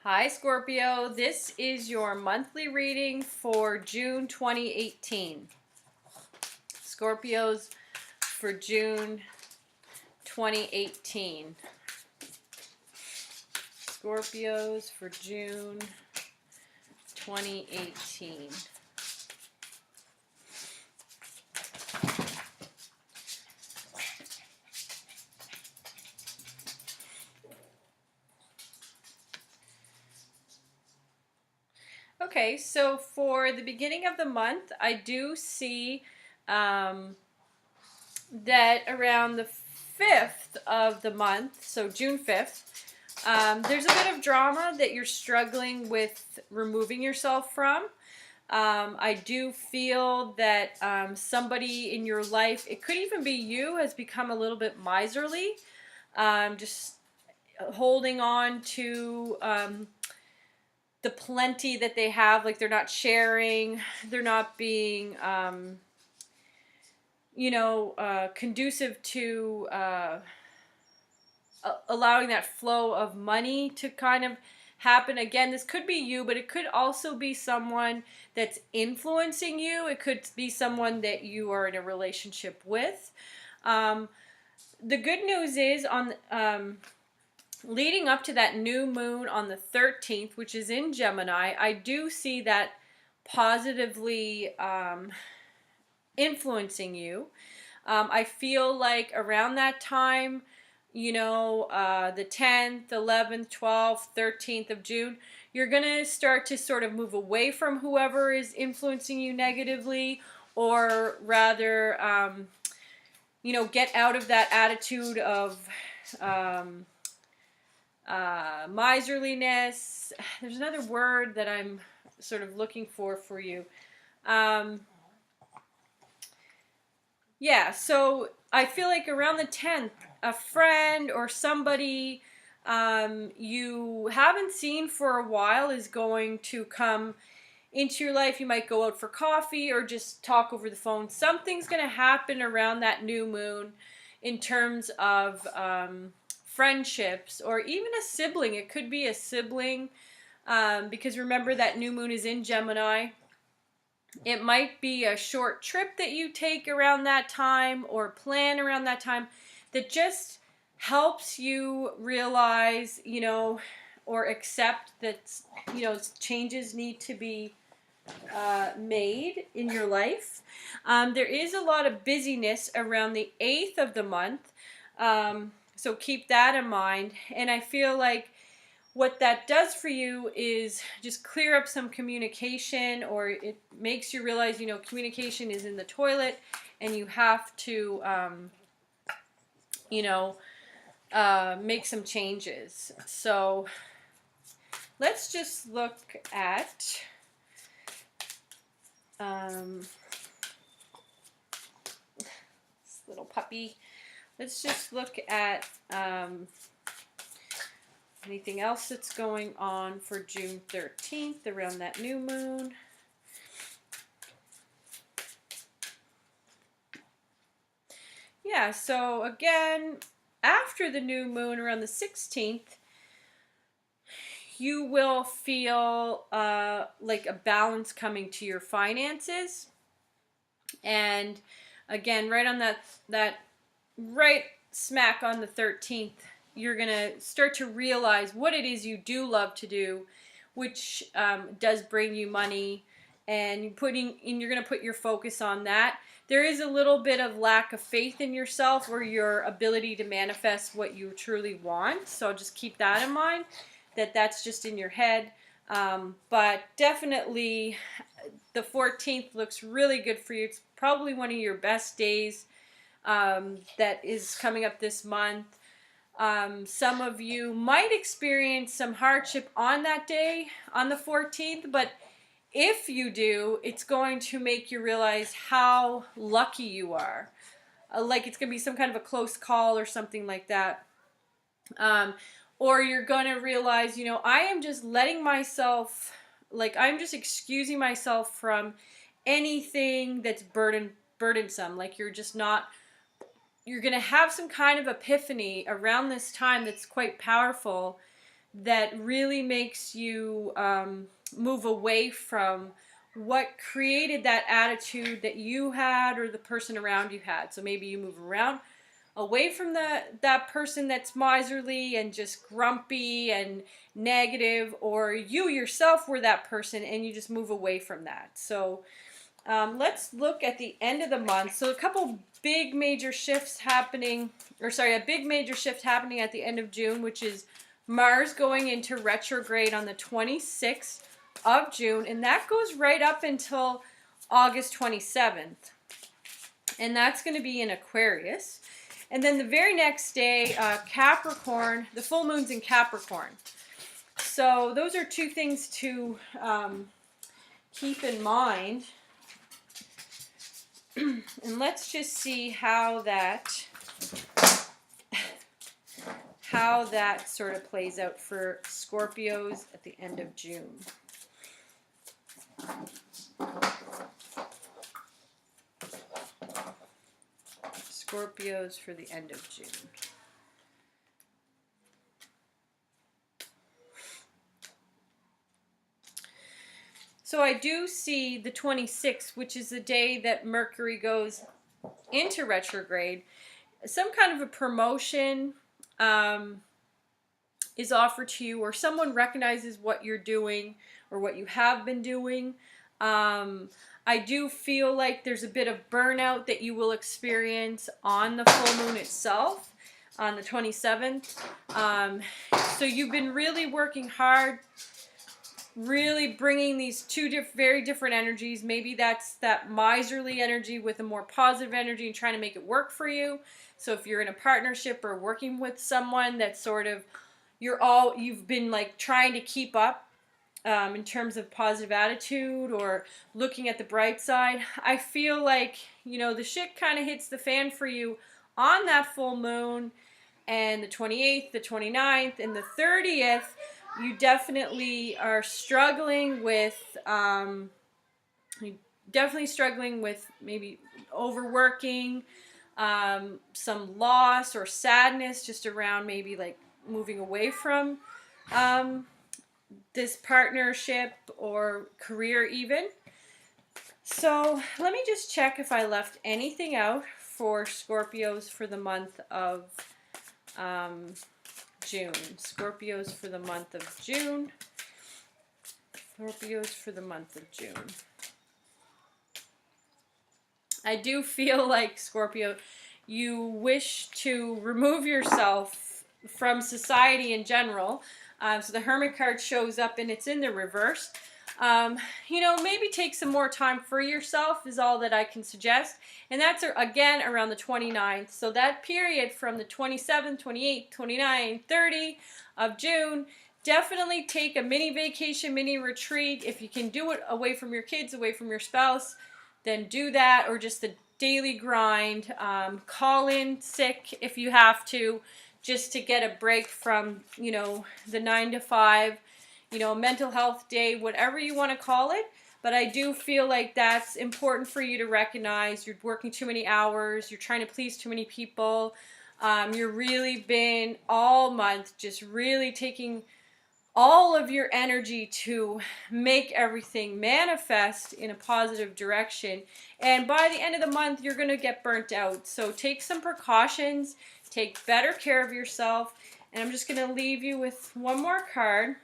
Hi Scorpio, this is your monthly reading for June 2018. Scorpios for June 2018. Scorpios for June 2018. Okay, so for the beginning of the month, I do see that around the 5th of the month, so June 5th, there's a bit of drama that you're struggling with removing yourself from. I do feel that somebody in your life, it could even be you, has become a little bit miserly, just holding on to the plenty that they have, like they're not sharing, they're not being, conducive to allowing that flow of money to kind of happen. Again, this could be you, but it could also be someone that's influencing you. It could be someone that you are in a relationship with. The good news is on leading up to that new moon on the 13th, which is in Gemini, I do see that positively influencing you. I feel like around that time, the 10th, 11th, 12th, 13th of June, you're going to start to sort of move away from whoever is influencing you negatively, or rather, get out of that attitude of miserliness. There's another word that I'm sort of looking for you. Yeah, so I feel like around the 10th, a friend or somebody you haven't seen for a while is going to come into your life. You might go out for coffee or just talk over the phone. Something's going to happen around that new moon in terms of friendships, or even a sibling. It could be a sibling, because remember that new moon is in Gemini. It might be a short trip that you take around that time or plan around that time that just helps you realize, or accept that, changes need to be made in your life. There is a lot of busyness around the 8th of the month. So keep that in mind. And I feel like what that does for you is just clear up some communication, or it makes you realize, communication is in the toilet and you have to, make some changes. So let's just look at this little puppy. Let's just look at anything else that's going on for June 13th around that new moon. Yeah, so again, after the new moon around the 16th, you will feel like a balance coming to your finances. And again, right on that right smack on the 13th, you're going to start to realize what it is you do love to do, which does bring you money, and you're going to put your focus on that. There is a little bit of lack of faith in yourself or your ability to manifest what you truly want. So just keep that in mind, that that's just in your head. But definitely the 14th looks really good for you. It's probably one of your best days that is coming up this month. Some of you might experience some hardship on that day, on the 14th, but if you do, it's going to make you realize how lucky you are. Like it's going to be some kind of a close call or something like that. Or you're going to realize, I am just letting myself, like I'm just excusing myself from anything that's burdensome. Like you're just not, you're going to have some kind of epiphany around this time that's quite powerful, that really makes you move away from what created that attitude that you had or the person around you had. So maybe you move around away from that person that's miserly and just grumpy and negative, or you yourself were that person and you just move away from that. So let's look at the end of the month. So a couple big major shifts happening, or sorry, a big major shift happening at the end of June, which is Mars going into retrograde on the 26th of June, and that goes right up until August 27th. And that's going to be in Aquarius. And then the very next day, Capricorn, the full moon's in Capricorn. So those are two things to keep in mind. And let's just see how that sort of plays out for Scorpios at the end of June. Scorpios for the end of June. So I do see the 26th, which is the day that Mercury goes into retrograde. Some kind of a promotion is offered to you, or someone recognizes what you're doing or what you have been doing. I do feel like there's a bit of burnout that you will experience on the full moon itself, on the 27th. So you've been really working hard, really bringing these two very different energies. Maybe that's that miserly energy with a more positive energy and trying to make it work for you. So if you're in a partnership or working with someone that's sort of, you've been like trying to keep up in terms of positive attitude or looking at the bright side, I feel like, you know, the shit kind of hits the fan for you on that full moon, and the 28th, the 29th, and the 30th, you definitely are struggling with, maybe overworking, some loss or sadness just around maybe like moving away from this partnership or career even. So let me just check if I left anything out for Scorpios for the month of June. Scorpios for the month of June. Scorpios for the month of June. I do feel like, Scorpio, you wish to remove yourself from society in general. So the Hermit card shows up and it's in the reverse. You know, maybe take some more time for yourself is all that I can suggest. And that's, again, around the 29th. So that period from the 27th, 28th, 29th, 30th of June, definitely take a mini vacation, mini retreat. If you can do it away from your kids, away from your spouse, then do that, or just the daily grind. Call in sick if you have to, just to get a break from, you know, the 9 to 5, you know, mental health day, whatever you want to call it. But I do feel like that's important for you to recognize. You're working too many hours. You're trying to please too many people. You're really been all month just really taking all of your energy to make everything manifest in a positive direction. And by the end of the month, you're going to get burnt out. So take some precautions. Take better care of yourself. And I'm just going to leave you with one more card.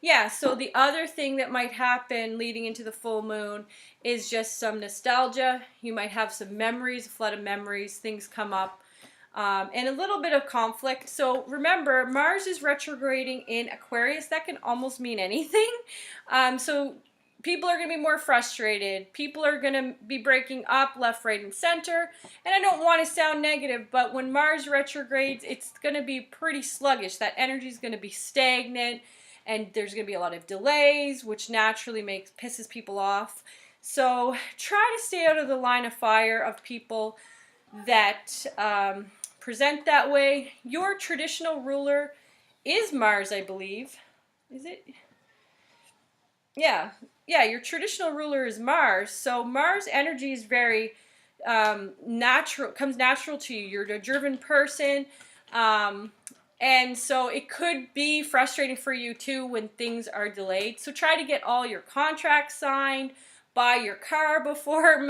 Yeah, so the other thing that might happen leading into the full moon is just some nostalgia. You might have some memories, a flood of memories, things come up, and a little bit of conflict. So remember, Mars is retrograding in Aquarius. That can almost mean anything. So people are going to be more frustrated. People are going to be breaking up left, right, and center. And I don't want to sound negative, but when Mars retrogrades, it's going to be pretty sluggish. That energy is going to be stagnant. And there's going to be a lot of delays, which naturally pisses people off. So try to stay out of the line of fire of people that present that way. Your traditional ruler is Mars, I believe. Is it? Yeah, your traditional ruler is Mars. So Mars energy is very natural, comes natural to you. You're a driven person. And so it could be frustrating for you too when things are delayed. So try to get all your contracts signed, buy your car before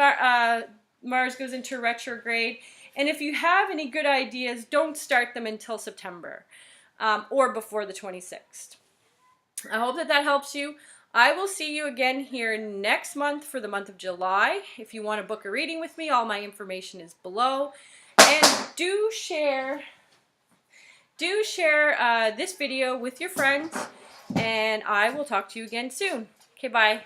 Mars goes into retrograde. And if you have any good ideas, don't start them until September or before the 26th. I hope that that helps you. I will see you again here next month for the month of July. If you want to book a reading with me, all my information is below. And do share this video with your friends, and I will talk to you again soon. Okay, bye.